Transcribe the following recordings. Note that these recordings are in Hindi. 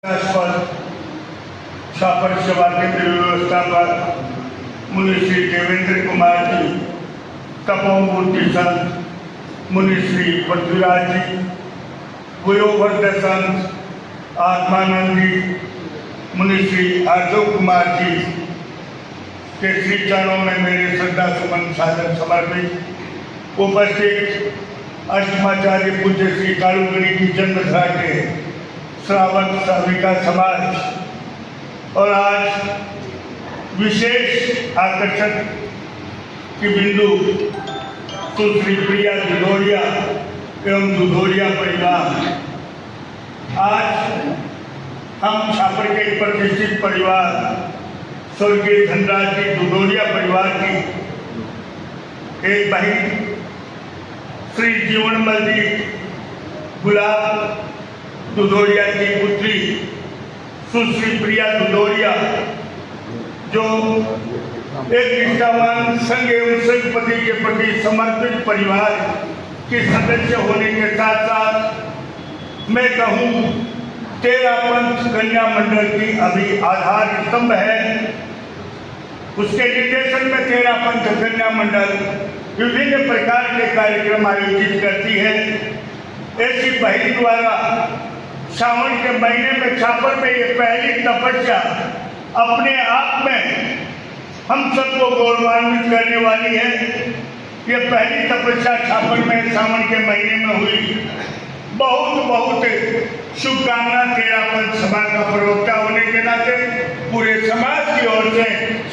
छापर सेवा केंद्र व्यवस्थापक मुनि श्री देवेंद्र कुमार जी, तपोमूर्ति संत मुनि श्री पृथ्वीराज जी, वयोवृद्ध संत आत्मानंद जी, मुनि श्री आर्जव कुमार जी के श्री चरणों में मेरे श्रद्धा सुमन सादर समर्पित। उपस्थित अष्टमाचार्य पूज्य श्री कालूगणी की जन्मधरा के श्रावक श्राविका समाज और आज विशेष आकर्षक की बिंदु सुश्री प्रिया दुधोरिया एवं दुधोरिया परिवार। आज हम छापर के प्रतिष्ठित परिवार स्वर्गीय धनराज जी दुधोरिया परिवार की एक बहन श्री जीवनमल जी गुलाब दुधोरिया की पुत्री सुश्री प्रिया दुधोरिया, जो एक निष्ठावान संघ एवं संघपति के प्रति समर्पित परिवार के सदस्य होने के साथ साथ मैं कहूँ 13 पंथ कन्या मंडल की अभी आधार स्तंभ है। उसके निर्देशन में 13 पंथ कन्या मंडल विभिन्न प्रकार के कार्यक्रम आयोजित करती है। ऐसी बहन द्वारा सावन के महीने में छापर में ये पहली तपस्या अपने आप में हम सबको गौरवान्वित करने वाली है। ये पहली तपस्या छापर में सावन के महीने में हुई। बहुत बहुत शुभकामना 13 पंथ समाज का प्रवक्ता होने के नाते पूरे समाज की ओर से,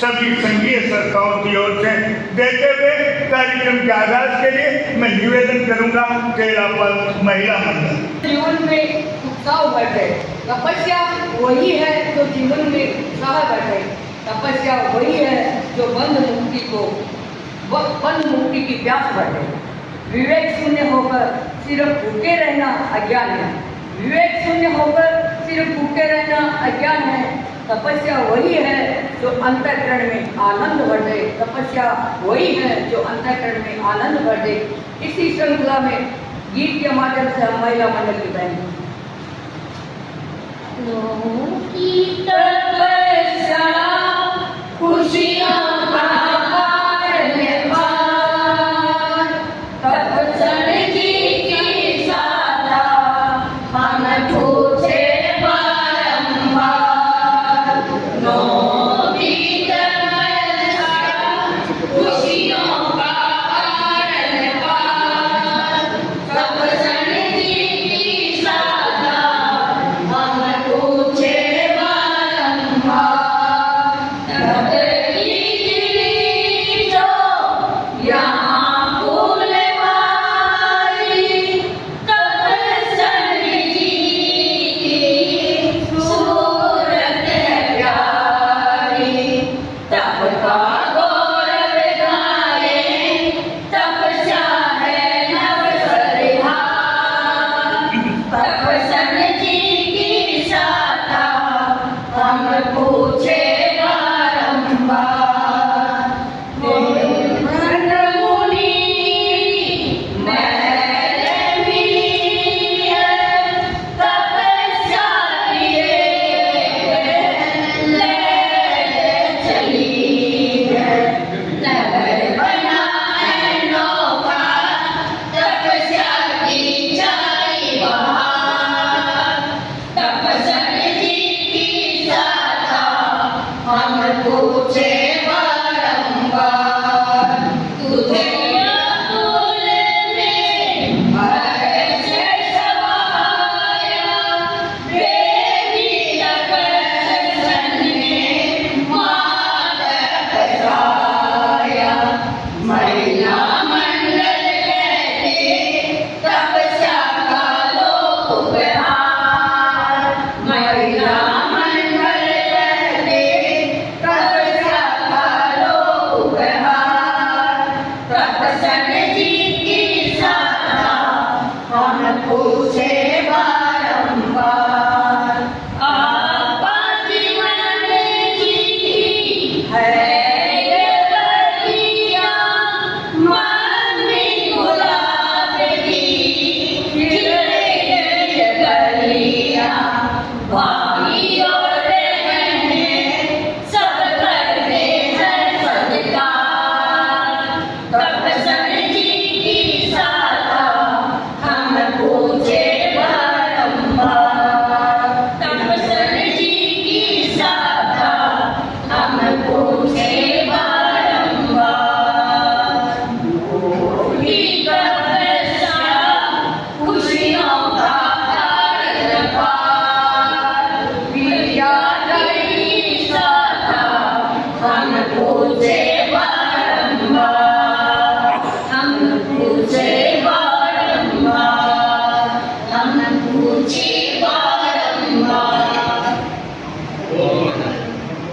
सभी संघीय संस्थाओं की ओर से देते हुए कार्यक्रम के आगाज के लिए मैं निवेदन करूंगा 13 पंथ महिला मंडल। जीवन में उत्साह बढ़े, तपस्या वही है जो जीवन में उत्साह बढ़े। तपस्या वही है जो बंध मुक्ति की प्यास बढ़े। विवेक शून्य होकर सिर्फ भूखे रहना अज्ञान है। विवेक शून्य होकर सिर्फ भूखे रहना अज्ञान है। तपस्या वही है जो अंतःकरण में आनंद भर दे। तपस्या वही है जो अंतःकरण में आनंद भर दे। इसी श्रृंखला में गीत के माध्यम से हम महिला मंडल की बहन की तपस्या खुशियां जी की साथा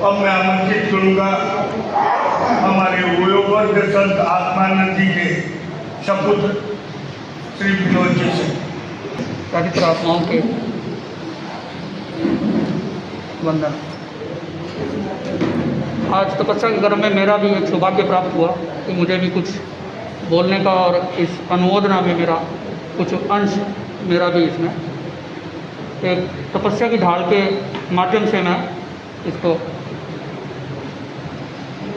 अब मैं आमंत्रित करूंगा हमारे वयोवृद्ध संत आत्मानंद जी के सपुत्र श्री विनोद जी से। पवित्र आत्माओं के वंदन। आज तपस्या के घर में मेरा भी एक सौभाग्य प्राप्त हुआ कि मुझे भी कुछ बोलने का, और इस अनुमोदना में मेरा कुछ अंश मेरा भी इसमें एक तपस्या की ढाल के माध्यम से मैं इसको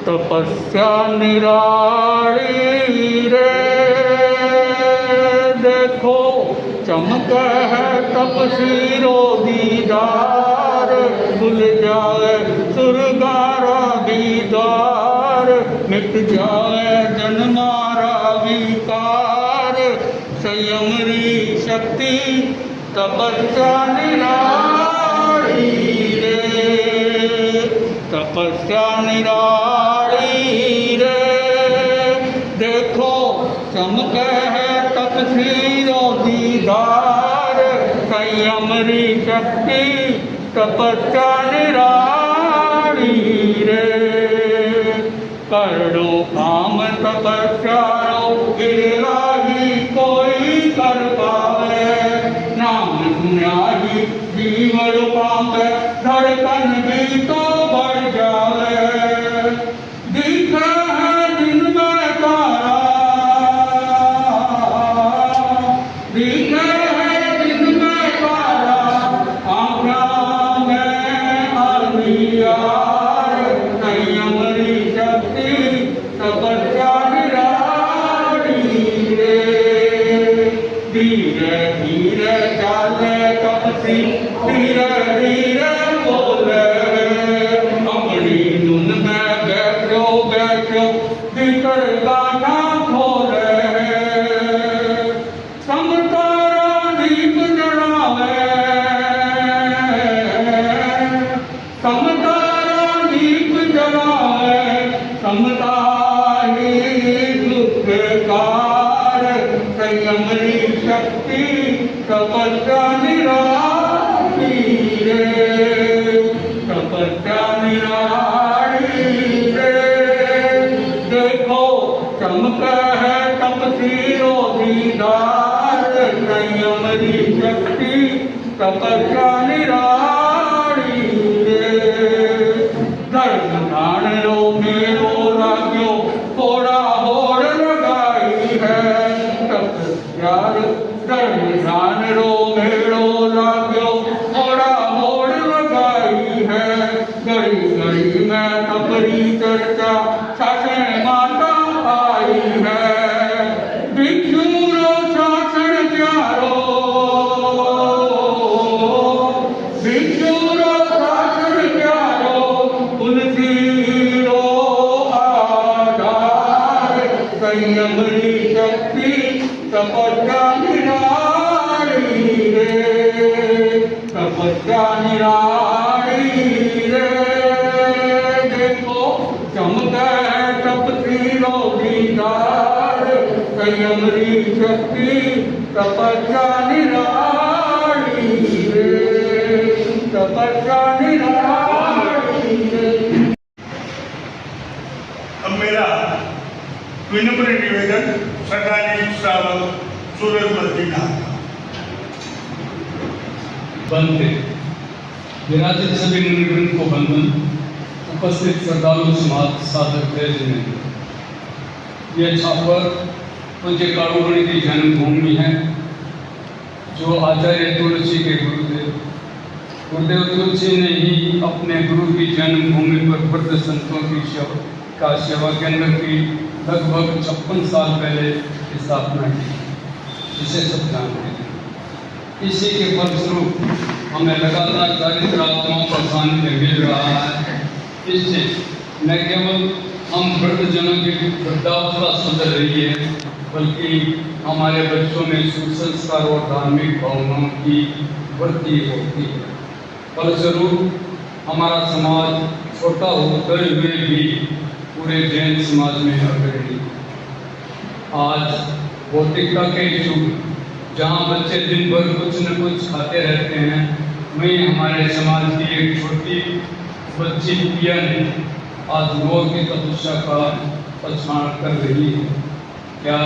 तपस्या निराली रे देखो चमक है तपसीरो दीदार खुल जाए सुरगारा बीदार मिट जाए जन्मारा विकार संयम री शक्ति तपस्या निराली रे तपस्या निराली रे देखो चमक है तपसीरो दीदार संयम री शक्ति तपस्या निराली रे करो काम तपस्यारो गिरा ही कोई कर पावे नाम सुना ही जीवन पावे धड़कन भी तो बढ़ जावे दिखा है दिन में तारा दिखा है दिन में तारा आँखा में आलियार संयम री शक्ति तपस्या निराली रे धीरे धीरे चाले तपसी धीरे धीरे बोले अपनी धुन में बैठो बैठो भीतर गाना खोले समतारा दीप जलावे समतारा दीप जलावे समता ही दुखकार संयम री शक्ति तपस्या निराली रे तपस्या निराली रे देखो चमक है तपसीरो दीदार संयम री शक्ति तपस्या निराली रे धर्म ध्यान लो मेरो लाग्यो थोड़ा होड़ लगाई है तपस्या धर्म ध्यान रो मेरो लाग्यो थोड़ा होड़ लगाई है घड़ी घड़ी में तपरी चर्चा शासन माता आई है भिक्षु रो शासन प्यारो भिक्षु रो शासन प्यारो तुलसी रो आधार संयम री शक्ति तपस्या निराली रे तपस्या निराली रे देखो चमक है तपसीरो दीदार संयम री शक्ति तपस्या निराली रे तपस्या निराली रे। अब मेरा विनम्र निवेदन सरकारी श्रावक सूरजमल जी का बनते विराजित सभी मुनिवृंद को बंधन उपस्थित श्रद्धालु समाज साधक जय। यह छापर पूज्य काड़ूमणि की जन्मभूमि है जो आचार्य तुलसी के गुरुदेव तुलसी ने ही अपने गुरु की जन्मभूमि पर वृद्ध संतों की सेवा केंद्र की लगभग 56 साल पहले स्थापना की, जिसे सब जानते हैं। इसी के फलस्वरूप हमें लगातार चारित्र आत्माओं का सानिध्य मिल रहा है। इससे न केवल हम वृद्धजनों की वृद्धावस्था सुधर रही है, बल्कि हमारे बच्चों में सुसंस्कार और धार्मिक भावनाओं की वृद्धि होती है। फलस्वरूप हमारा समाज छोटा होकर हुए भी पूरे जैन समाज में अग्रणी। आज भौतिकता के युग जहाँ बच्चे दिन भर कुछ न कुछ खाते रहते हैं, वहीं हमारे समाज की एक छोटी बच्ची प्रिया ने आज योग की तपस्या का प्रचार कर रही है। क्या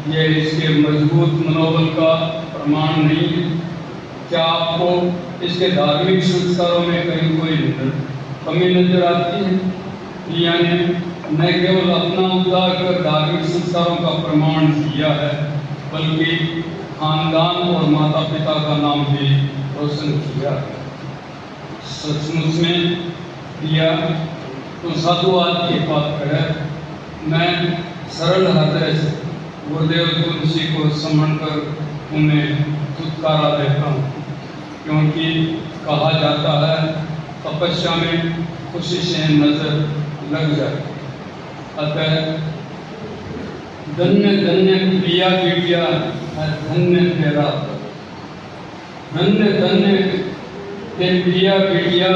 यह इसके मजबूत मनोबल का प्रमाण नहीं है? क्या आपको इसके धार्मिक संस्कारों में कहीं कोई कमी नजर आती है? प्रिया ने न केवल अपना उद्धार कर धार्मिक संस्कारों का प्रमाण दिया है, बल्कि खानदान और माता पिता का नाम भी रोशन किया है। सचमुच में प्रिया तो साधुवाद की बात करे। मैं सरल हृदय से गुरुदेव तुलसी को समझ कर उन्हें छुटकारा देता हूँ, क्योंकि कहा जाता है तपस्या में खुशी से नजर लग जाए। अतः धन्य धन्य प्रिया बिटिया, धन्य तेरा, धन्य धन्य ते प्रिया बिटिया,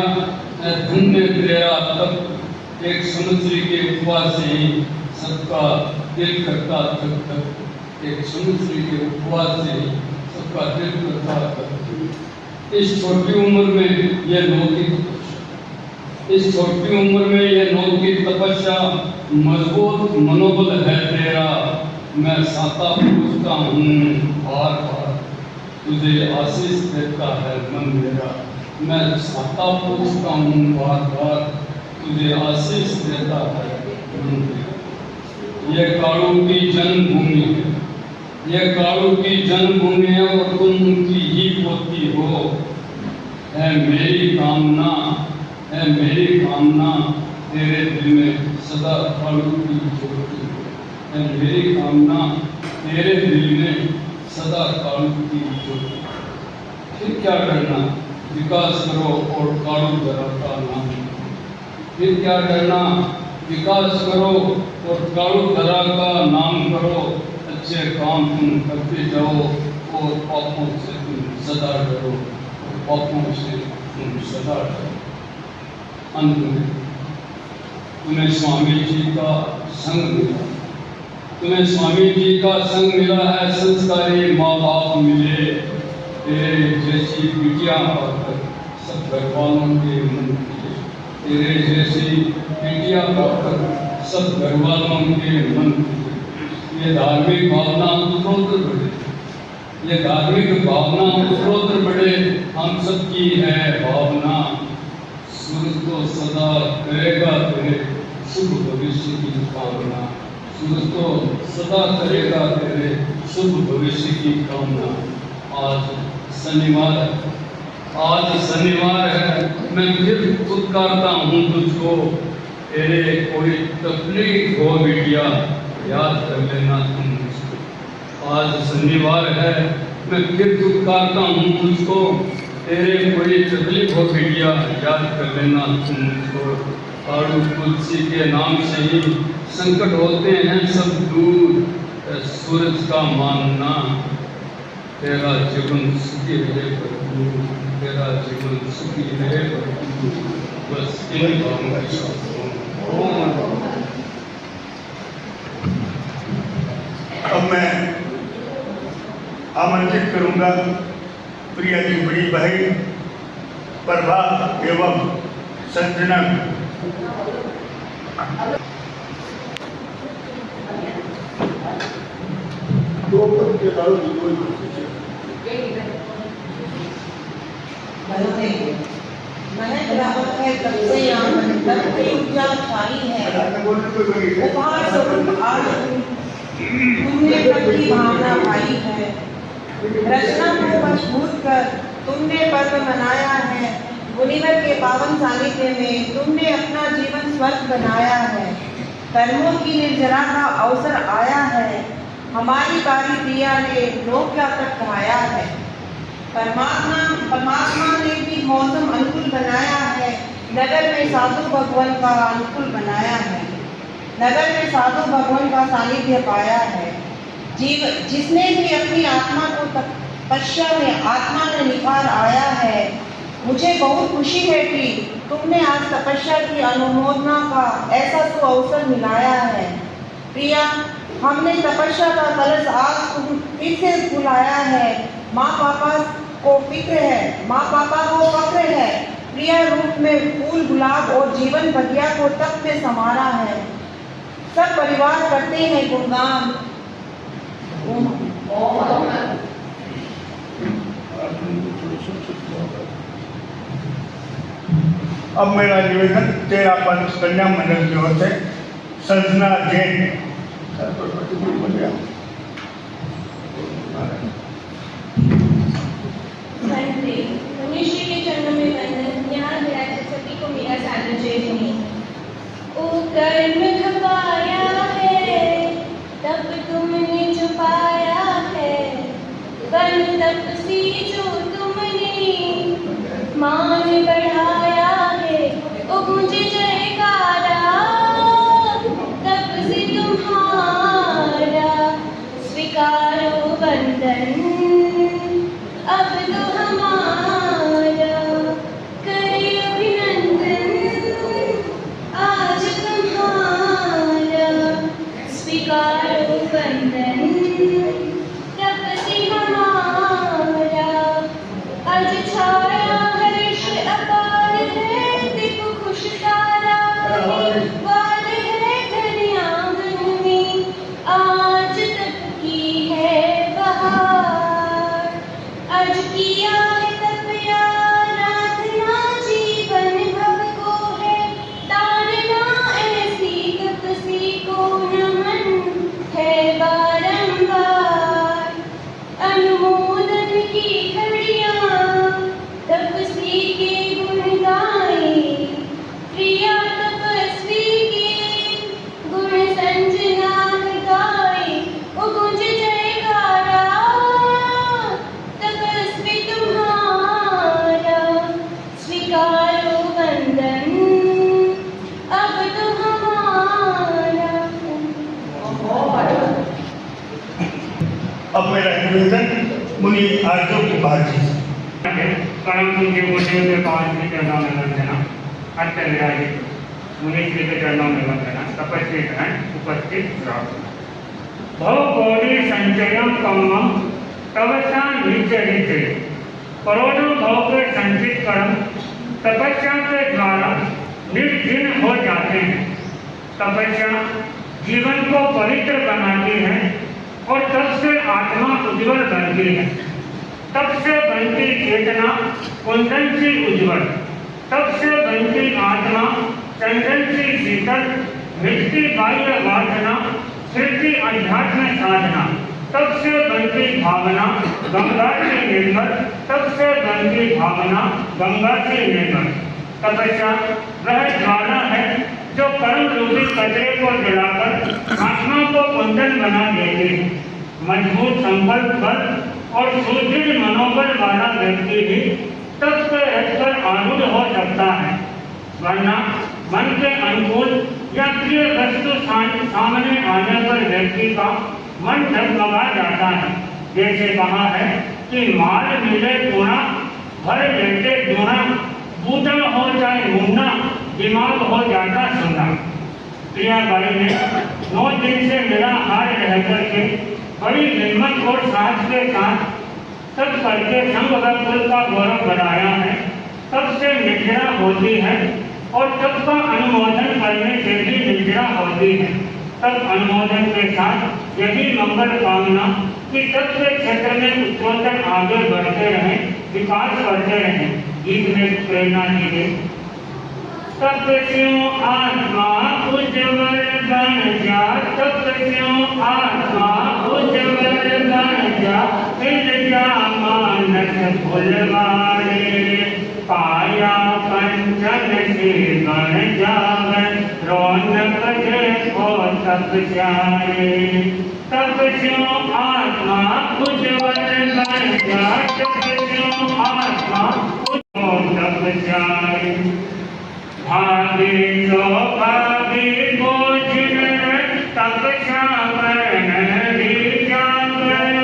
धन्य तेरा तब एक समुद्री के उपवास से ही सबका दिल करता तक तक, एक समुद्री के उपवास से ही सबका दिल करता तक। इस छोटी उम्र में यह लौकिक, इस छोटी उम्र में यह लौकिक तपस्या मजबूत मनोबल है तेरा। मैं साता पूछता हूँ बार बार, तुझे आशीष देता है मन मेरा। मैं साता पूछता हूँ बार बार, तुझे आशीष देता है मन मेरा। यह कालू की जन्मभूमि है, यह कालू की जन्मभूमि है और तुम उनकी ही पोती हो। है मेरी कामना, है मेरी कामना तेरे दिल में सदा कालू की ज्योति हो। है मेरी कामना तेरे दिल में सदा कालू की ज्योति। फिर क्या करना, विकास करो और कालू जरा का नाम। फिर क्या करना, विकास करो और कालू धरा का नाम करो। अच्छे काम तुम करते जाओ और पापों से तुम सदा डरो, और पापों से तुम सदा डरो। अंत में तुम्हें स्वामी जी का संग मिला, तुम्हें स्वामी जी का संग मिला है। संस्कारी माँ बाप मिले, तेरे जैसी बिटिया पाकर सब घर वालों के मन खिले। तेरे जैसी बिटिया पाकर सब घर वालों के मन खिले। ये धार्मिक भावना उत्तरोत्तर बढ़े, ये धार्मिक भावना उत्तरोत्तर बढ़े। हम सबकी है भावना, सूरज को सदा करेगा तेरे शुभ भविष्य की कामना। सूरज को सदा करेगा तेरे शुभ भविष्य की कामना। आज शनिवार है, आज शनिवार है, मैं फिर पुकारता हूँ तुझको। तेरे कोई तकलीफ हो बिटिया, याद कर लेना तुम मुझको। आज शनिवार है, मैं फिर पुकारता हूँ तुझको। तेरे कोई तकलीफ हो बिटिया, याद कर लेना तुम मुझको। कालू तुलसी के नाम से ही संकट होते हैं सब दूर। सूरज का मानना, तेरा जीवन सुखी रहे प्रभु, तेरा जीवन सुखी रहे प्रभु। बस इन भावों के साथ अब मैं आमंत्रित करूंगा प्रिया की बड़ी बहन प्रभा एवं संजना। दो पद के बाद महक रावत है तब से यहाँ मंडप पे उजाला छाई है। उपहार स्वरूप आज तुमने पद की भावना पाई है। रचना को मजबूत कर तुमने पर्व मनाया है। मुनिवर के पावन सानिध्य में तुमने अपना जीवन स्वस्थ बनाया है। कर्मों की निर्जरा का अवसर आया है। हमारी बारी प्रिया ने लोक तक कहाया है। परमात्मा ने भी मौसम अनुकूल बनाया है। नगर में साधु भगवान का अनुकूल बनाया है। नगर में साधु भगवान का सानिध्य पाया है। जिसने भी अपनी आत्मा को तपस्या में आत्मा में निखार आया है। मुझे बहुत खुशी है कि तुमने आज तपस्या की अनुमोदना का ऐसा अवसर मिलाया है। प्रिया, हमने तपस्या का कलश आज तुम फिर से बुलाया है। माँ पापा को फिक्र है, माँ पापा को फक्र है प्रिय रूप में फूल गुलाब और जीवन भगिया को तप में संवारा है। सब परिवार करते हैं गुणगान। अब मेरा निवेदन तेरा पंच कन्या मंडल की ओर से संजना जैन। मनुष्य के चरणों में वंदन। यहाँ विराजित सभी को मेरा सादर जय सुनिए। ओ कर्म खपाया है तब तुमने छुपाया है, बन तपसी जो तुमने मान बढ़ाया है। ओ मुझे जयकारा तब से तुम्हारा स्वीकारो वंदन। अब तो हमारा करे अभिनंदन, आज तुम्हारा स्वीकारो वंदन। तब से हमारा आज छाया हर्ष अपार है, देखो खुश सारा वाल है घर आंगन में, आज तक की है बहार। आज किया है तपया राधना, जीवन भव को है तारना, ऐसी तपसी को नमन है बारंबार। अनुमोदन की घड़ियां तपसी के गुण गाए, प्रिया तपस्वी के गुण संजना गाए। ओ गुंज जयकारा तपस्वी तुम्हारा स्वीकारो वंदन। अब तो हमारा। अब मेरा निवेदन मुनि आर्यों की बातचीत। परम पूज्य गुरुदेव के पावन श्री चरणों में वंदना। अत्य विराजित मुनि श्री के चरणों में वंदना। तपस्वी गण उपस्थित रहो। भवगौरी संचयम कमम तपस्या निचरित, करोड़ों भव के संचित कर्म तपस्या के द्वारा निर्जिन हो जाते हैं। तपस्या जीवन को पवित्र बनाती है और तब से आत्मा उज्ज्वल बनती है। तब से बनती चेतना कुंदन सी उज्ज्वल, तब से बनती आत्मा चंदन सी शीतल, मिटती बाह्य वासना फिरती अध्यात्म साधना। तब से बनती भावना गंगा से निर्मल, तब से बनती भावना गंगा से निर्मल। तपस्या वह ज्वाला है जो कर्म रूपी कचरे को जलाकर आत्मा को कुंदन बना देती है। मजबूत संकल्प बल और सुदृढ़ मनोबल वाला व्यक्ति ही तप से हटकर आरूढ़ हो सकता है, वरना मन के अनुकूल या प्रिय वस्तु सामने आने पर व्यक्ति का मन डगमगा जाता है। जैसे कहा है कि माल मिले टूना, भर लेते दूना, बूढ़ा हो जाए मुन्ना, दिमाग हो जाता सुना। प्रिया बाई ने 9 दिन से निराहार रह करके बड़ी हिम्मत और साहस के साथ तप करके संघ व कुल का गौरव बढ़ाया है। तब से निद्रा होती है और तब का अनुमोदन करने से भी निद्रा होती है। तब अनुमोदन के साथ यही मंगल कामना कि तब के क्षेत्र में उत्तरोत्तर आगे बढ़ते रहें, विकास करते रहें। गीत में प्रेरणा दीजिए। तप स्यों आत्मा उज्ज्वल बन जा, तप स्यों आत्मा उज्ज्वल बन जा, खिल जा मानस फुलवारे, काया कंचन से बन जावन, रौनक देखो तप चारे। तप स्यों आत्मा उज्ज्वल बन जा, तप स्यों आत्मा उज्ज्वल तप चारे। भागे तो भागे भोजन तपस्या करन जागर,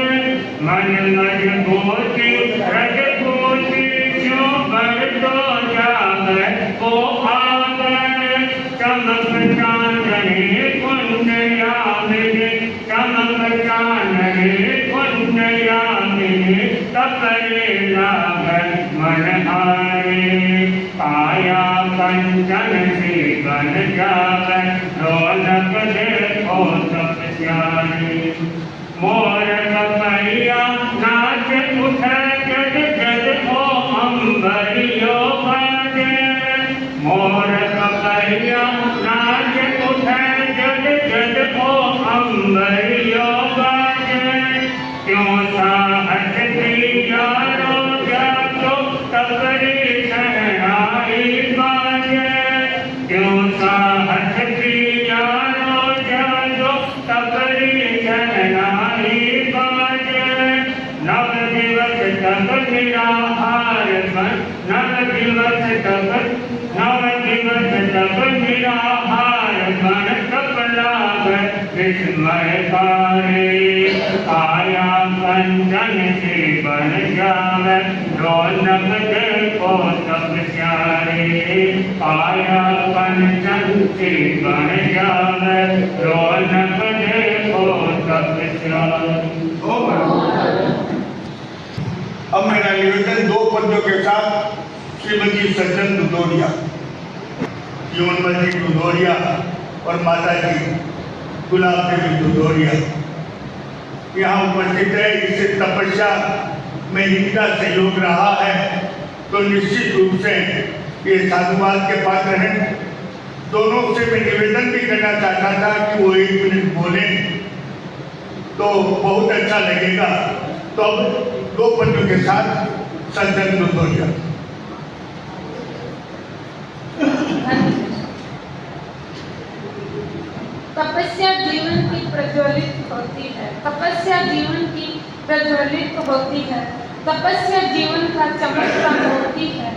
मन मजबूती रजबूती जो बर तो जागर को आगर। चमक चांदनी कुंड यामिनी, चमक चांदनी कुंड यामिनी, तपरे लागन मन हारे। काया कंचन सी बन जावे रौनक देखो सब प्यारी मोर कपैया नाच उठे जग जग ओ अंबरियो बाजे मोर कपैया नाच उठे जग जग ओ अंबरियो बाजे क्यों साहस यारो जातो तबरी शहनाई बाजे क्यों साहस यारो जातो तबरी शहनाई बाजे नव दिवस तब निराहार बन नव दिवस तब निराहार बन कपला विस्मयकारी आया कंचन सी बन जावे रौनक देखो सब प्यारी आया कंचन सी बन जावे रौनक देखो सब प्यारी। अब मेरा निवेदन दो पद्यों के साथ श्रीमती सज्जन दुधोरिया जीवनमती दुधोरिया और माता जी गुलाब देवी दुधोरिया यहाँ उपस्थित है। इससे तपस्या में इनका सहयोग रहा है तो निश्चित रूप से ये साधुवाद के पात्र हैं। दोनों से मैं निवेदन भी करना चाहता था कि वो 1 मिनट बोले तो बहुत अच्छा लगेगा। तो अब दो पद्यों के साथ सज्जन दुधोरिया। तपस्या जीवन की प्रज्वलित होती है तपस्या जीवन की प्रज्वलित होती है तपस्या जीवन का चमकता होती है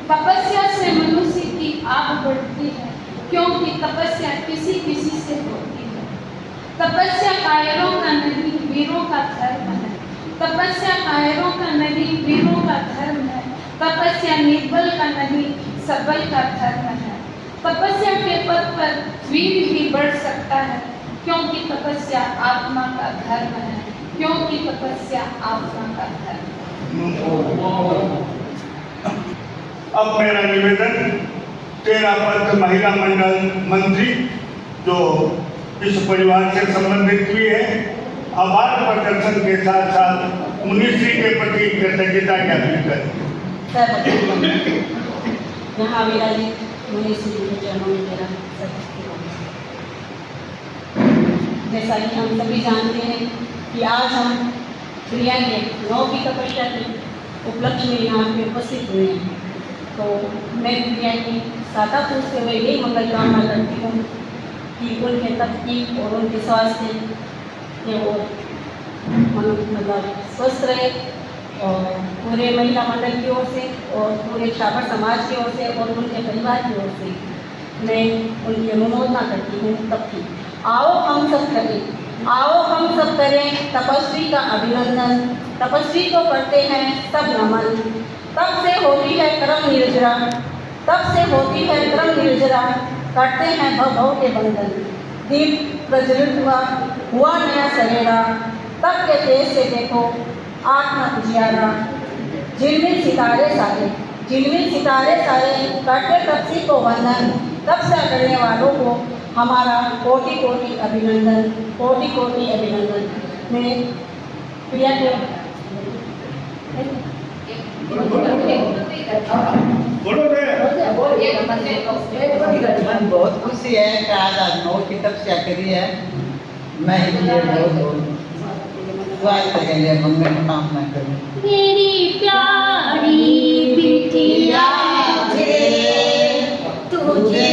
तपस्या से मनुष्य की आग बढ़ती है क्योंकि तपस्या किसी किसी से होती है तपस्या कायरों का नहीं वीरों का धर्म है तपस्या कायरों का नहीं वीरों का धर्म है तपस्या निर्बल का नहीं सबल का धर्म है तपस्या के पद पर वीर ही बढ़ सकता है क्योंकि तपस्या आत्मा का धर्म है क्योंकि तपस्या आत्मा का धर्म है। अब मेरा निवेदन 13 पद महिला मंडल मंत्री जो इस परिवार से संबंधित भी है आभार प्रदर्शन के साथ साथ मुनिश्री के प्रति कृतज्ञता ज्ञापित करें। यहाँ विराजित मुनिश्री के चरणों में मेरा जैसा कि हम सभी जानते हैं कि आज हम प्रिया के 9 की तपस्या के उपलक्ष्य में यहाँ पे उपस्थित हुए हैं। तो मैं प्रिया की सादा पूछते हुए यही मंगल कामना करती हूँ कि उनके तप की और उनके स्वास्थ्य के वो मतलब स्वस्थ रहे और पूरे महिला मंडल की ओर से और पूरे छापर समाज की ओर से और उनके परिवार की ओर से मैं उनकी अनुमोदना करती हूँ तब की। आओ हम सब करें तपस्वी का अभिनंदन तपस्वी को करते हैं सब नमन तब से होती है कर्म निर्जरा करते हैं भव के बंधन दीप प्रज्वलित हुआ नया सवेरा तब के तेज से देखो आत्मा उजियारा झिलमिल सितारे सारे करते तपस्वी को वंदन तपस्या करने वालों को हमारा कोटि कोटि अभिनंदन मैं प्रिया के बहुत खुशी है कि आज 9 की तपस्या करी है। मैं इसलिए बहुत स्वास्थ्य के लिए मंगल कामना करूँ। मेरी प्यारी बिटिया तुझे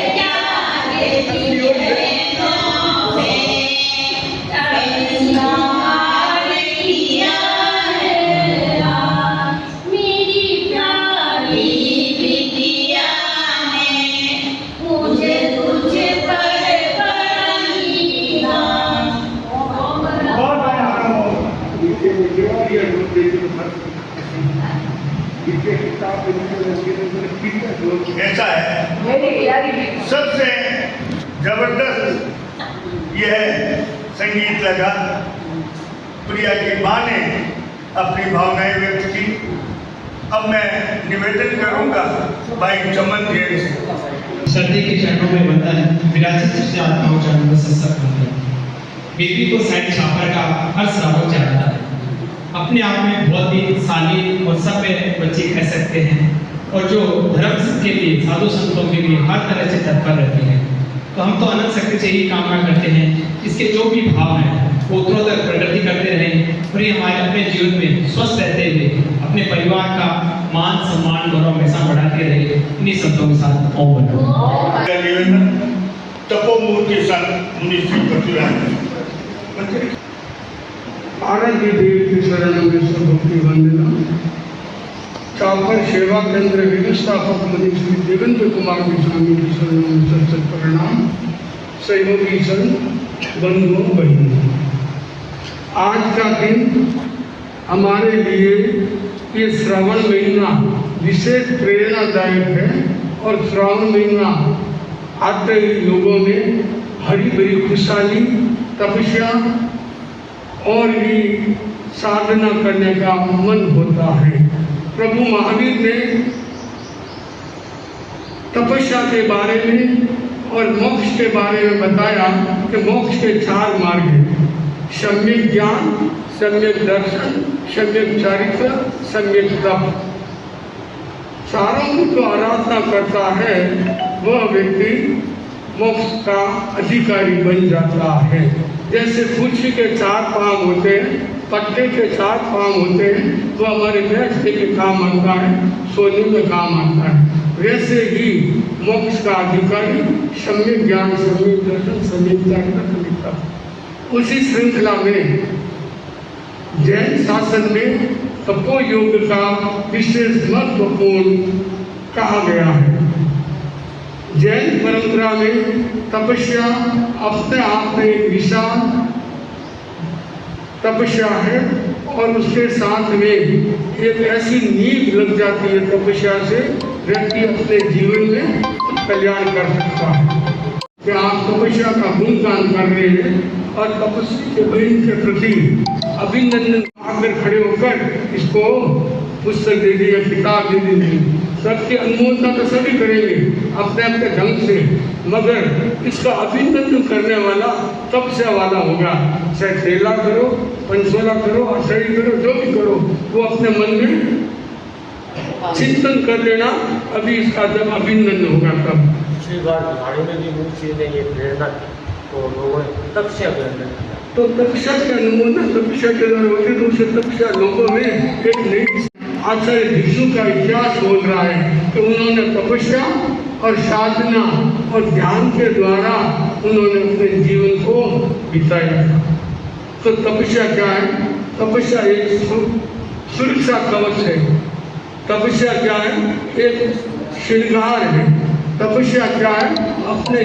Yeah. ऐसा है। मेरी यारी भी सबसे जबरदस्त यह संगीत लगा। प्रिया की माँ ने अपनी भावनाएं व्यक्त की। अब मैं निवेदन करूंगा भाई चमन देव से। सर्दी के चरणों में वंदन, विराजित से आत्माओं चरणों में सत्संग करते हैं। बेबी को साइड छापर का हर श्रावक जानता है। अपने आप में बहुत ही शालीन और सभ्य बच्चे कह सकते हैं, और जो धर्म के लिए, साधु संतों के लिए हर तरह से तत्पर रहती है। तो हम तो अनंत शक्ति से ही कामना करते हैं इसके जो भी भाव हैं वो उत्तरोत्तर प्रगति करते रहें, और ये हमारे अपने जीवन में स्वस्थ रहते हुए अपने परिवार का मान सम्मान गौरव हमेशा बढ़ाते रहे। इन्हीं शब्दों के साथ ओम निवेदन तपोमूर्ति संत मुनि श्री पृथ्वीराज। आराध्य देव के शरण में सब भक्ति वंदना। चापर सेवा केंद्र व्यवस्थापक मुनि श्री देवेंद्र कुमार गोस्वामी के शरण में सत प्रणाम। सहयोगी संत बंधुओं बहनों, आज का दिन हमारे लिए ये श्रावण महीना विशेष प्रेरणादायक है, और श्रावण महीना आते ही लोगों में हरी भरी खुशहाली, तपस्या और भी साधना करने का मन होता है। प्रभु महावीर ने तपस्या के बारे में और मोक्ष के बारे में बताया कि मोक्ष के 4 मार्ग हैं: सम्यक ज्ञान, सम्यक दर्शन, सम्यक चरित्र, सम्यक तप। चारों की जो आराधना करता है वह व्यक्ति मोक्ष का अधिकारी बन जाता है। जैसे कुर्सी के 4 पांव होते हैं, पट्टे के 4 पांव होते हैं, तो हमारे बैठने के काम आता है, सोने में काम आता है। वैसे ही मोक्ष का अधिकारी सम्यक ज्ञान, सम्यक दर्शन, सम्यक चरित्र, सम्यक तप। उसी श्रृंखला में जैन शासन में तपो योग का विशेष महत्वपूर्ण कहा गया है। जैन परंपरा में तपस्या अपने आप में एक विशाल तपस्या है, और उसके साथ में एक ऐसी नींव लग जाती है तपस्या से व्यक्ति अपने जीवन में कल्याण कर सकता है। कि आप तपस्या का गुणगान कर रहे हैं और तपस्वी के बहन के प्रति अभिनंदन आकर खड़े होकर इसको पुस्तक दे दी या किताब दे दी। सबकी अनुमोदना तो सभी करेंगे अपने अपने ढंग से, मगर इसका अभिनंदन करने वाला तपस्या वाला होगा। चाहे खेला करो, पंचोला करो, आषाढ़ी करो, जो भी करो, वो अपने मन में चिंतन कर लेना। अभी इसका जब अभिनंदन होगा तब पिछली बार बिहाड़ी में भी मुझे ने ये प्रेरणा की, तो लोगों ने तपस्या का अनुमोदन किया। तो तपस्या के अनुमोदन तपस्या के द्वारा होती है, तो उससे तपस्या लोगों में एक नई आचार्य भिक्षु का इतिहास बोल रहा है कि उन्होंने तपस्या और साधना और ध्यान के द्वारा उन्होंने अपने जीवन को बिताया। तो तपस्या क्या है? तपस्या एक सुरक्षा कवच है। तपस्या क्या है? एक श्रृंगार है। तपस्या क्या है? अपने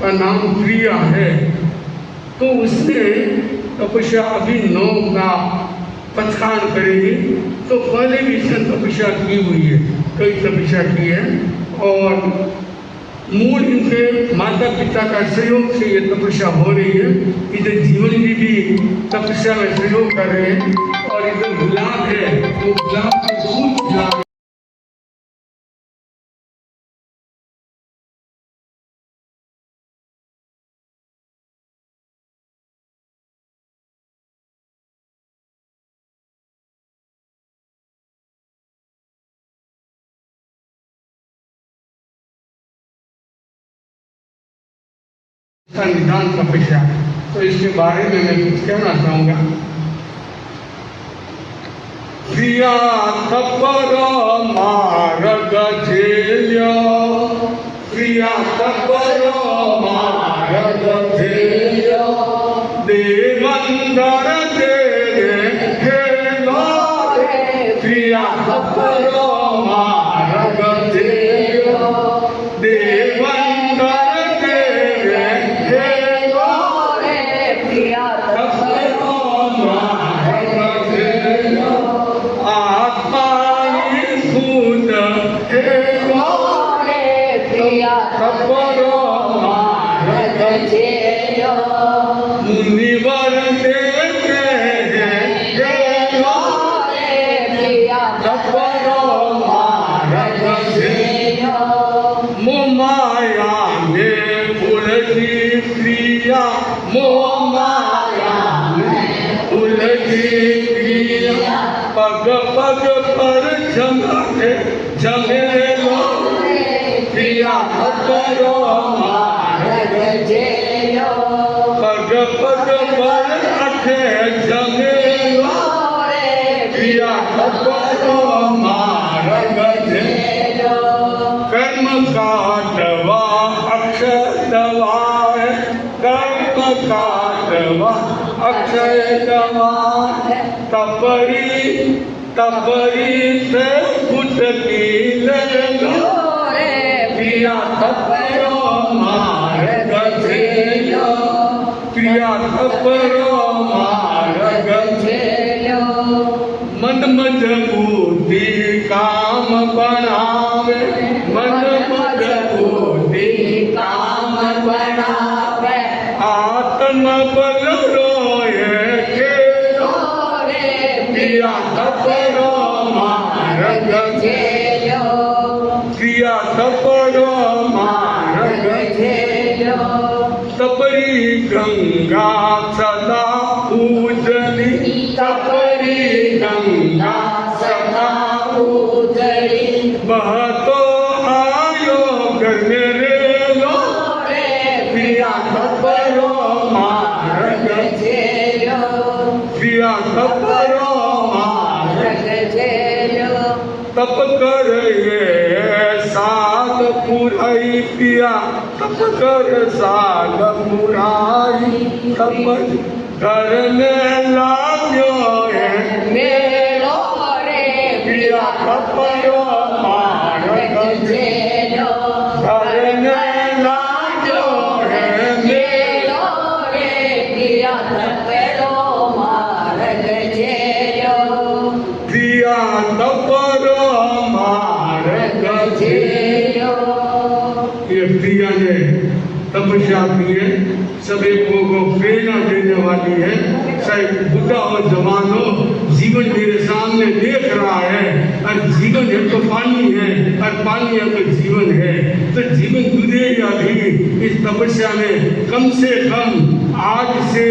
का नाम क्रिया है। तो उसने तपस्या अभी 9 का पछाण करेगी। तो पहले भी इसने तपस्या की हुई है, कई तपस्या की है, और मूल इनके माता पिता का सहयोग से ये तपस्या हो रही है। इधर जीवन भी तपस्या में सहयोग कर रहे हैं, और इधर गुलाब है, वो गुलाब के फूल गुलाब संविधान तपस्या। तो इसके बारे में मैं कुछ कहना चाहूँगा। प्रिया तपर मार्ग झेल्यो, प्रिया तपर मार्ग झेल्यो, देवंदर तेरे हेलो रे, प्रिया तपर मार्ग झेल्यो, देवंदर आत्मा जेलो मुनिवर देते हैं जेलो प्रिया तपरो मार्ग जेलो मोमाया ने उलझी क्रिया मोमाया ने उलझी क्रिया पग पग पर झमेलो प्रिया तपरो मार्ग जेलो पग पग पर अठे झमेलो प्रिया तपरो मार्ग जेलो कर्म काटवा अक्षय दवा है कर्म काटवा अक्षय दवा है तपरी से फुटकी लो प्रिया तपरो मार्ग जेलो प्रिया तपरो मार्ग जेलो मन मजबूती काम बनावे मन मजबूती काम बनावे आत्म बल रोए खेलो प्रिया तपरो मार्ग जेलो प्रिया तपरो मार्ग जेलो तपरी गंगा सदा पूजनी तपरी गंगा सदा उजड़ी बहतो आयो मेरे लो प्रिया तपरो मार्ग जेलो प्रिया तपरो मार्ग जेलो तप कर साग पुराई पिया तप कर साग पुराई तप घर में लाग्यो है मेलो रे पिया तपरो मार्ग जेलो घर में लाग्यो है मेलो रे प्रिया तपरो मार्ग जेलो पिया तपरो मार्ग जेलो ये प्रिया ने तपस्या की है सभी को प्रेरणा देने वाली है चाहे बुढ़ा हो जवान हो जीवन मेरे सामने देख रहा है और जीवन है तो पानी है और पानी है तो जीवन है तो जीवन गुजरेगा भी इस तपस्या में कम से कम आज से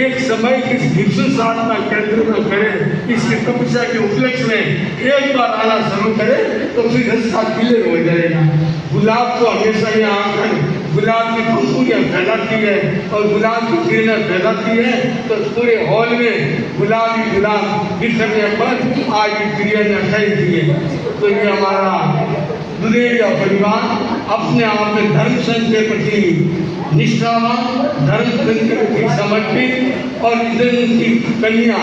एक समय इस भिक्षु साधना केंद्र में करे इसकी तपस्या के उपलक्ष्य में एक बार आना शुरू करे तो फिर रास्ता क्लियर हो जाएगा। गुलाब को हमेशा यहाँ आकर गुलाब की पंखुड़ियाँ फैलाती है और गुलाब की किरणें फैलाती है तो पूरे हॉल में गुलाब ही गुलाब बिखरने पर आज की क्रिया ने खड़ी दी है। तो ये हमारा दुलेरिया परिवार अपने आप में धर्म संघ के प्रति निष्ठावान धर्म संघ के प्रति समर्पित और इधर उनकी कन्या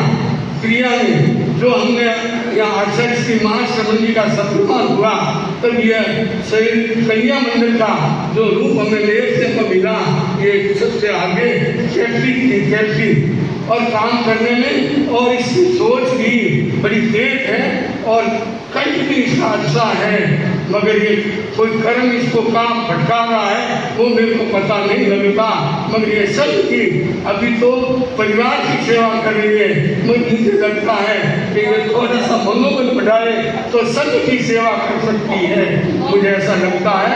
प्रिया ने जो हमने यहाँ 68 की महाश्रमण जी का सत्कार हुआ तब यह कन्या मंडल का जो रूप हमें देखने को मिला ये सबसे आगे कैप्टी और काम करने में और इसकी सोच भी बड़ी तेज है और कहीं भी इसका अच्छा है मगर ये कोई कर्म इसको काम भटका रहा है वो मेरे को पता नहीं लगता मगर ये सब की अभी तो परिवार की सेवा कर रही है मुझे लगता है कि ये थोड़ा सा मनोबल बढ़ाए तो सब की सेवा कर सकती है मुझे ऐसा लगता है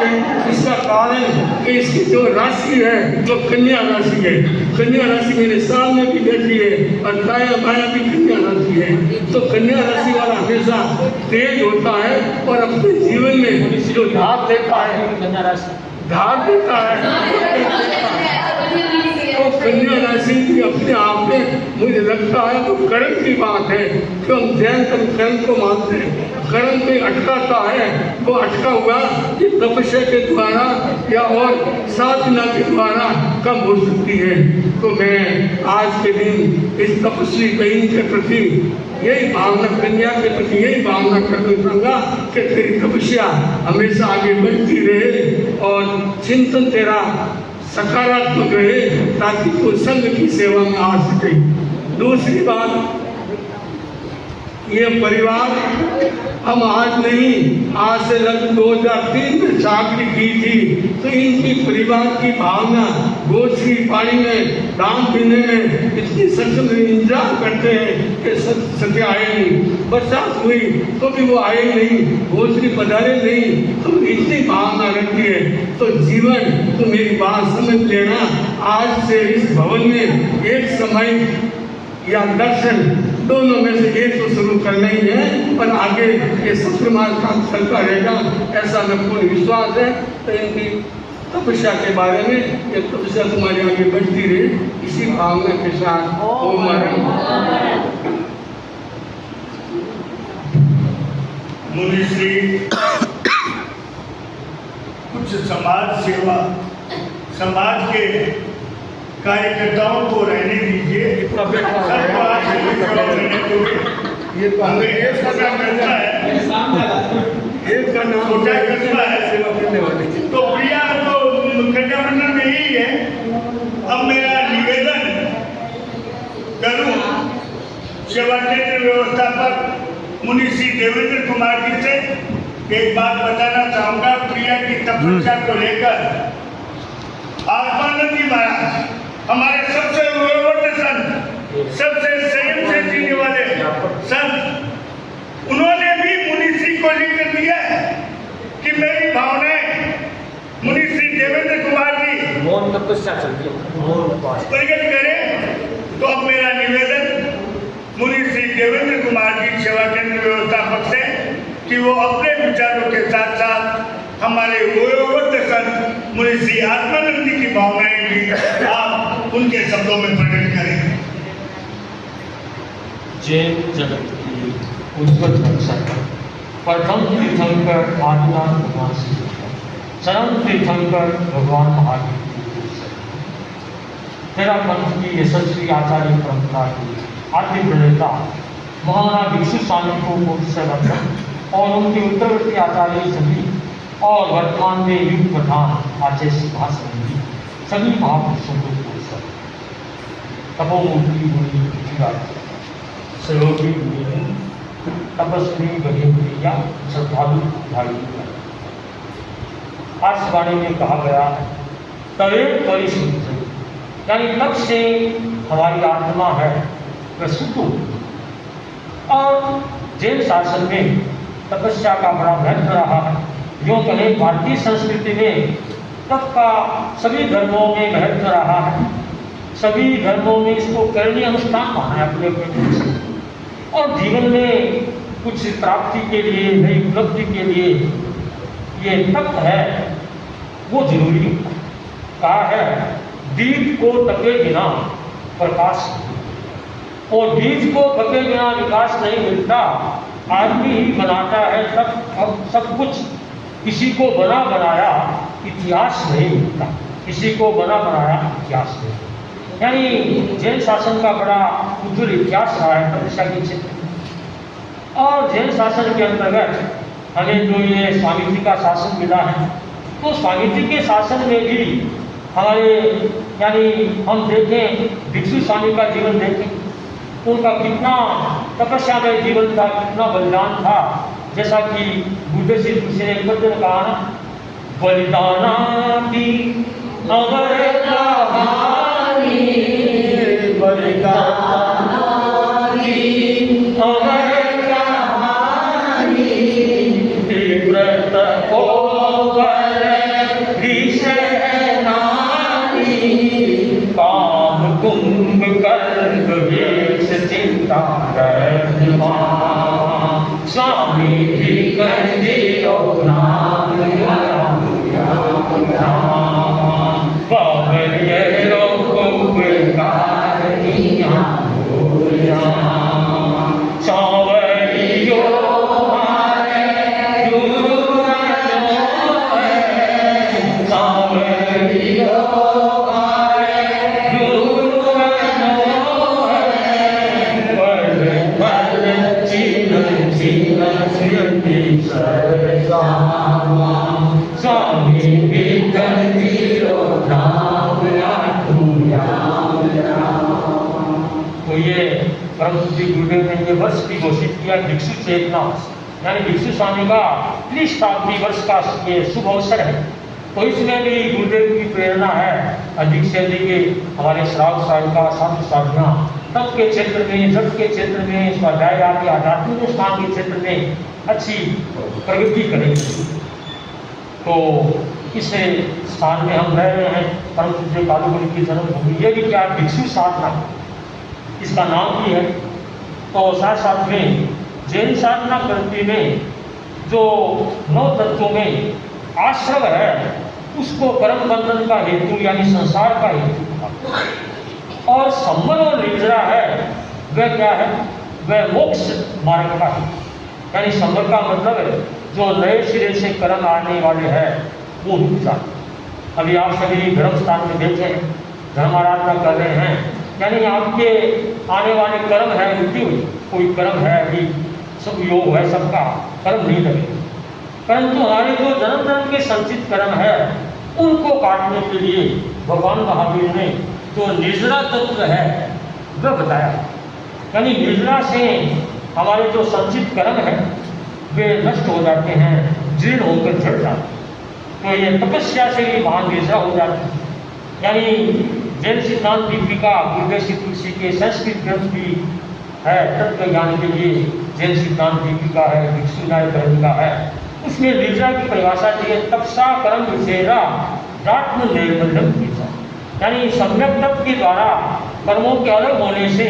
कि इसका कारण कि इसकी जो राशि है जो कन्या राशि है कन्या राशि मेरे सामने भी बैठी है और दाया बाया भी कन्या राशि है तो कन्या राशि वाला हमेशा तेज होता है और अपने जीवन में जो धार देता है तो कन्या राशि की अपने आप में मुझे लगता है वो कर्म की बात है कि हम ध्यान कर्म को मानते हैं कर्म में अटकाता है वो अटका हुआ ये तपस्या के द्वारा या और साधना के द्वारा कम हो सकती है। तो मैं आज के दिन इस तपस्वी बहन के प्रति यही भावना कन्या के प्रति यही भावना करते चाहूँगा कि तेरी तपस्या हमेशा आगे बढ़ती रहे और चिंतन तेरा सकारात्मक रहे ताकि वो संघ की सेवा में आ सके। दूसरी बात ये परिवार हम आज नहीं, आज से लगभग 2003 में चाकरी की थी, तो इनकी परिवार की भावना गोद की पानी में दान पीने में इतनी सक्षम इंतजार करते हैं कि सत्य आए नहीं। बरसात हुई तो भी वो आए नहीं, गोश्री पधारे नहीं, तो इतनी भावना रखती है। तो जीवन, तो मेरी बात समझ लेना, आज से इस भवन में एक समय या दर्शन दोनों में से एक तो शुरू करना ही है, पर आगे ये सत्र मार्ग काम चलता रहेगा, ऐसा मेरे को विश्वास है। तो इनकी तपस्या के बारे में, ये तपस्या तुम्हारी आगे बढ़ती रहे, इसी भावना के साथ ओम मुनिश्री कुछ समाज सेवा, समाज के कार्यकर्ताओं को रहने दीजिए। ये छोटा कस्बा है, तो प्रिया तो गठबंधन में ही है। अब मेरा निवेदन करूं सेवा केंद्र व्यवस्थापक मुनिश्री देवेंद्र कुमार जी से एक बात बताना चाहूंगा। प्रिया की तपस्या को लेकर आत्मानंद जी महाराज हमारे सबसे वयोवृद्ध संत, सबसे संयम से जीने वाले संत, उन्होंने भी मुनिश्री को लिख दिया है कि मेरी भावनाएं मुनिश्री देवेंद्र कुमार जी मौन तपस्या चलती है प्रकट करें। तो अब मेरा निवेदन मुनिश्री देवेंद्र कुमार जी सेवा केंद्र व्यवस्थापक से कि वो अपने विचारों के साथ साथ हमारे वयोवृद्ध संत मुनिश्री आत्मानंद जी की भावनाएं भी आप उनके शब्दों में प्रकट करें। जैन जगत की उज्ज्वल रक्षा प्रथम तीर्थंकर आदिनाथ भगवान श्री कृष्ण, चरम तीर्थंकर भगवान महावीर, तेरा पंथ की यशस्वी आचार्य परंपरा की आदि प्रणेता महाराणा भिक्षु स्वामी को पूर्ण से वंदन और उनके उत्तरवर्ती आचार्य सभी और वर्तमान में युग प्रधान आचार्य सिंहासन जी सभी महापुरुषों को पुरस्कार। तपोमूर्ति मुनि पृथ्वीराज, सहयोगी मुनि, तपस्वी बहेंद्रिया, श्रद्धालु भाई। आज वाणी में कहा गया तवे परिशुद्ध, यानी तब से हमारी आत्मा है वह शुद्ध होगी। और जैन शासन में तपस्या का बड़ा महत्व रहा है। जो कहें भारतीय संस्कृति में तप का सभी धर्मों में महत्व रहा है। सभी धर्मों में इसको करनीय अनुष्ठान माना है अपने अपने, और जीवन में कुछ प्राप्ति के लिए, नई उपलब्धि के लिए ये तप है वो जरूरी कहा है। दीप को तपे बिना प्रकाश नहीं, और बीज को तपे बिना विकास नहीं मिलता। आदमी ही बनाता है तब सब कुछ। किसी को बना बनाया इतिहास नहीं मिलता, किसी को बना बनाया इतिहास नहीं। यानी जैन शासन का बड़ा उज्ज्वल इतिहास रहा है तपस्या के क्षेत्र। और जैन शासन के अंतर्गत हमें जो ये स्वामी जी का शासन मिला है, तो स्वामी जी के शासन में भी हमारे यानी हम देखें भिक्षु स्वामी का जीवन देखें, उनका कितना तपस्या में जीवन था, कितना बलिदान था। जैसा कि बुद्ध श्री कृष्ण ने पद्य में कहा ना, बलिदाना की अमर कहानी, बलिदाना की अमर कहानी, व्रत को काम कुंभ कर चिंता स्वामी जी कर दियो नाम स्वामी परम पूज्य गुरुदेव ने ये वर्ष भी घोषित किया भिक्षु चेतना वर्ष, यानी भिक्षु स्वामी का 30 शताब्दी वर्ष का ये शुभ अवसर है। तो इसमें भी गुरुदेव की प्रेरणा है अधिक से अधिक हमारे श्रावक साधिका साधु साधना तप के क्षेत्र में, जप के क्षेत्र में, स्वाध्याय आदि आध्यात्मिक स्थान के क्षेत्र में अच्छी प्रगति करेंगे। तो इस स्थान में हम रह रहे हैं, परम पूज्य कालूगुरु की जन्मभूमि। ये भी क्या भिक्षु साधना इसका नाम भी है। तो साथ साथ में जैन साधना करती में जो 9 तत्वों में आश्रय है उसको परम बंधन का हेतु यानी संसार का हेतु, और संबल और निद्रा है वह क्या है, वह मोक्ष मार्ग का है। यानी संबल का मतलब है जो नए सिरे से कर्म आने वाले हैं वो रुक जाते। अभी आप सभी धर्म स्थान में बैठे हैं, धर्म आराधना कर रहे हैं, यानी आपके आने वाले कर्म है रुकी हुई, कोई कर्म है अभी सब योग है, सबका कर्म नहीं लगे, परंतु हमारे जो जन्म जन्म के संचित कर्म है उनको काटने के लिए भगवान महावीर ने जो निद्रा तत्व है वह बताया। यानी निद्रा से हमारे जो संचित कर्म है वे नष्ट हो जाते हैं, जीर्ण होकर झड़ जाते हैं। तो ये तपस्या से भी महान निद्रा हो जाती है। यानी जैन सिद्धांत दीपिका गुरुदेव श्री तुलसी के संस्कृत ग्रंथ भी है, तत्व ज्ञान के लिए जैन सिद्धांत दीपिका है, भिक्षु न्याय का है। उसमें निद्रा की परिभाषा दी है तपसा कर्म विषेरा दात्म निर्मलम निद्रा, यानी सम्यक तप के द्वारा कर्मों के अलग होने से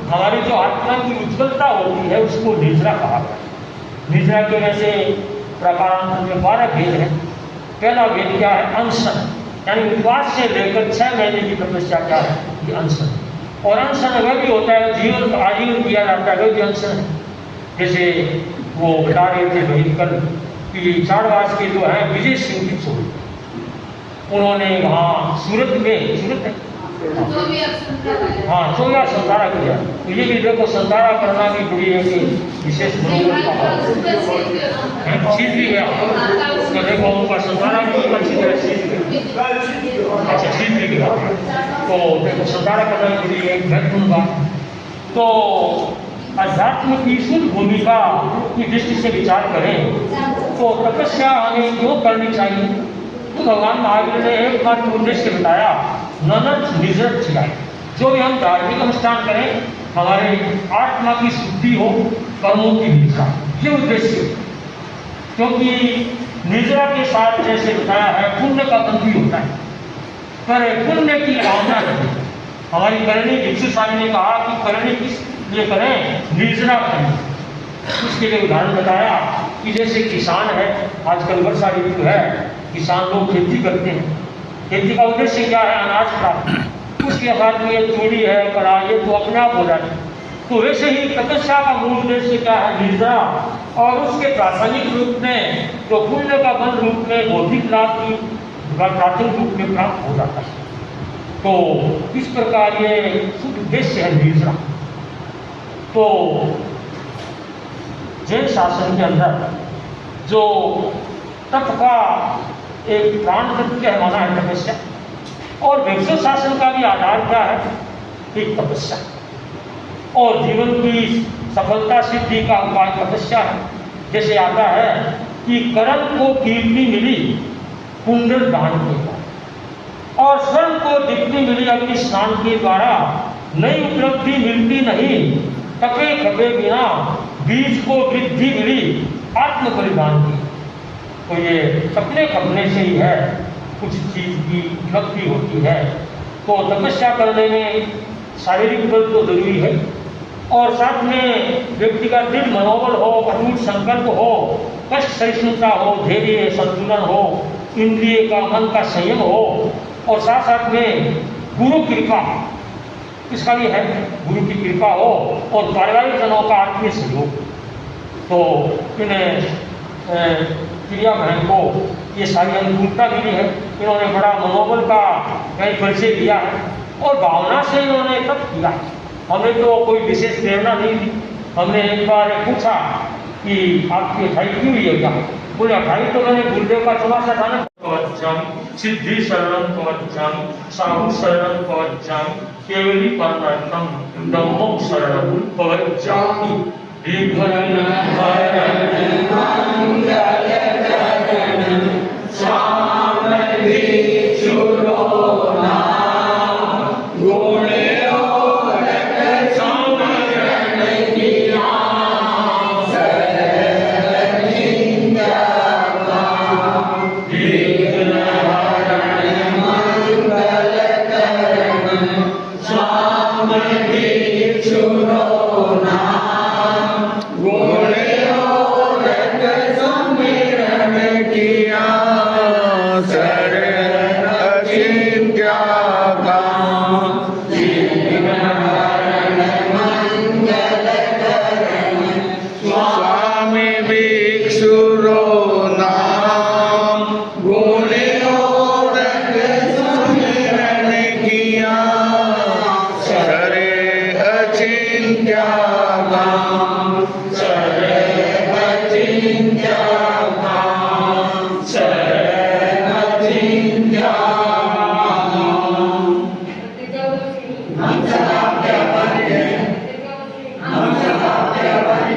हमारी जो आत्मा की उज्ज्वलता होती है उसको निद्रा कहा गया। निद्रा के वैसे प्रकारांतर में 12 भेद है। पहला भेद क्या है, अनशन, यानी उपवास से लेकर 6 महीने की तपस्या क्या है, ये अनशन। और अनशन वह भी होता है जीवन आजीवन किया जाता है, वह भी अनशन है। जैसे वो बता रहे थे भयंकर कि चारवास के जो है विजय सिंह की छोड़ी, उन्होंने वहाँ सूरत में, सूरत है हाँ 24 संतारा किया। तो ये भी देखो संतारा करना भी बड़ी है कि विशेष मनोबल का चीज भी गया। तो देखो उनका संतारा भी अच्छी तरह से अच्छा चीज भी गया। तो देखो संतारा करना भी बड़ी एक महत्वपूर्ण बात। तो अध्यात्म की शुद्ध भूमिका की दृष्टि से विचार करें तो तपस्या हमें क्यों करनी चाहिए। तो भगवान महावीर ने एकमात्र उद्देश्य बताया, ननद निजत छिया, जो भी हम धार्मिक अनुष्ठान करें हमारे आत्मा की शुद्धि हो, कर्मों की निद्रा, ये उद्देश्य। क्योंकि निद्रा के साथ जैसे बताया है पुण्य का बंध भी होता है, पर पुण्य की कामना है। हमारी करनी भिक्षु स्वामी ने कहा कि करनी किस लिए करें, निद्रा करें। उसके लिए उदाहरण बताया कि जैसे किसान है, आजकल वर्षा ऋतु है, किसान लोग खेती करते हैं, खेती का उद्देश्य क्या है, अनाज प्राप्ति। उसके बाद में ये चोरी है, कड़ाई है, तो अपने आप हो जाती है। तो वैसे ही तपस्या का मूल उद्देश्य क्या है, निद्रा, और उसके प्रासंगिक रूप में तो पुण्य का बल रूप में भौतिक लाभ की प्राथमिक रूप में प्राप्त हो जाता है। तो इस प्रकार ये शुद्ध उद्देश्य है निद्रा। तो जैन शासन के अंदर जो तप का एक प्राण तत्व माना है तपस्या, और वैश्विक शासन का भी आधार क्या है, एक तपस्या, और जीवन की सफलता सिद्धि का उपाय तपस्या है। जैसे आता है कि कर्म को कीर्ति मिली कुंडल दान के द्वारा, और स्वर्ण को दीप्ति मिली अग्नि स्नान के द्वारा, नई उपलब्धि मिलती नहीं तपे खपे बिना, बीज को वृद्धि मिली आत्म बलिदान की। तो ये सपने खपने से ही है कुछ चीज की उपलब्धि होती है। तो तपस्या करने में शारीरिक बल तो जरूरी है, और साथ में व्यक्ति का दृढ़ मनोबल हो, अटूट संकल्प हो, कष्ट सहिष्णुता हो, धैर्य संतुलन हो, इंद्रिय का मन का संयम हो, और साथ साथ में गुरु कृपा, इसका भी है गुरु की कृपा हो, और पारिवारिक जनों का आत्मीय सहयोग। तो इन्हें प्रिया बहन को ये सारी अनुकूलता मिली है, इन्होंने बड़ा मनोबल का कई परिचय दिया है, और भावना से इन्होंने तब किया। हमें तो कोई विशेष प्रेरणा नहीं दी। हमने एक बार पूछा कि आपकी 28 क्यों हुई है क्या? बोले 28 तो मैंने गुरुदेव का तमाशा था ना। कवचम सिद्धि शरणम कवचम साहु शरणम कवचम केवली पार्थम धम्मो शरणम कवचामि विघ्न हरण मंगलकरण सामग्री चुरोना गुणे ओरक समरण किया हम